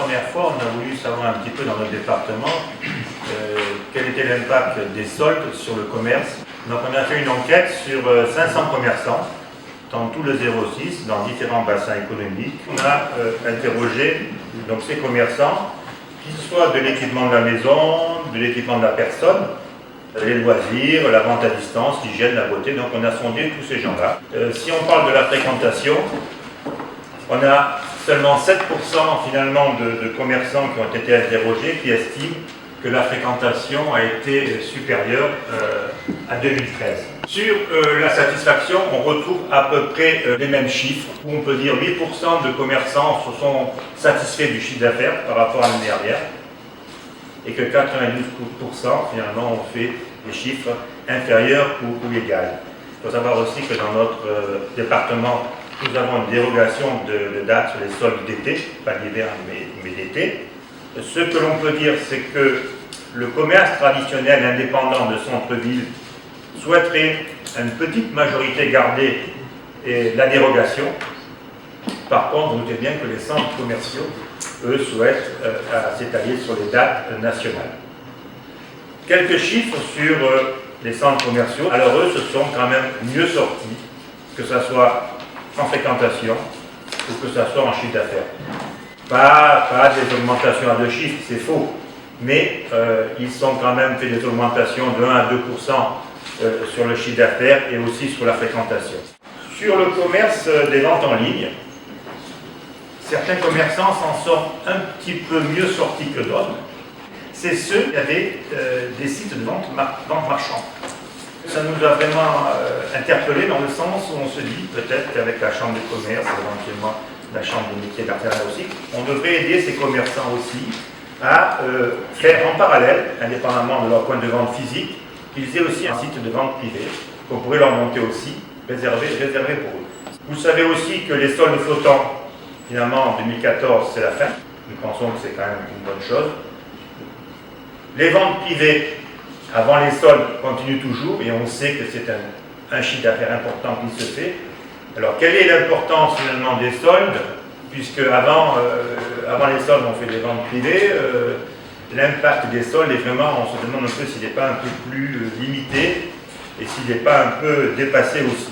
première fois, on a voulu savoir un petit peu dans notre département quel était l'impact des soldes sur le commerce. Donc on a fait une enquête sur 500 commerçants dans tout le 06, dans différents bassins économiques. On a interrogé donc, ces commerçants, qu'ils soient de l'équipement de la maison, de l'équipement de la personne, les loisirs, la vente à distance, l'hygiène, la beauté. Donc on a sondé tous ces gens-là. Si on parle de la fréquentation, on a seulement 7% finalement de commerçants qui ont été interrogés qui estiment que la fréquentation a été supérieure à 2013. Sur la satisfaction, on retrouve à peu près les mêmes chiffres, où on peut dire 8% de commerçants se sont satisfaits du chiffre d'affaires par rapport à l'année dernière, et que 92% finalement ont fait des chiffres inférieurs ou égaux. Il faut savoir aussi que dans notre département, nous avons une dérogation de date sur les soldes d'été, pas d'hiver mais d'été. Ce que l'on peut dire, c'est que le commerce traditionnel indépendant de centre-ville souhaiterait une petite majorité garder la dérogation. Par contre, vous doutez bien que les centres commerciaux, eux, souhaitent s'étaler sur les dates nationales. Quelques chiffres sur les centres commerciaux. Alors eux, se sont quand même mieux sortis, que ce soit en fréquentation ou que ce soit en chiffre d'affaires. Pas des augmentations à deux chiffres, c'est faux, mais ils ont quand même fait des augmentations de 1 à 2% sur le chiffre d'affaires et aussi sur la fréquentation. Sur le commerce des ventes en ligne, certains commerçants s'en sont un petit peu mieux sortis que d'autres. C'est ceux qui avaient des sites de vente marchande. Ça nous a vraiment interpellés dans le sens où on se dit peut-être qu'avec la chambre de commerce, éventuellement la chambre des métiers d'artisanat aussi, on devrait aider ces commerçants aussi à faire en parallèle, indépendamment de leur point de vente physique, qu'ils aient aussi un site de vente privé qu'on pourrait leur monter aussi, réservé pour eux. Vous savez aussi que les soldes flottants, finalement en 2014, c'est la fin. Nous pensons que c'est quand même une bonne chose. Les ventes privées, avant les soldes, continuent toujours et on sait que c'est un chiffre d'affaires important qui se fait. Alors, quelle est l'importance finalement des soldes? Puisque avant les soldes, on fait des ventes privées. L'impact des soldes est vraiment, on se demande un peu s'il n'est pas un peu plus limité et s'il n'est pas un peu dépassé aussi.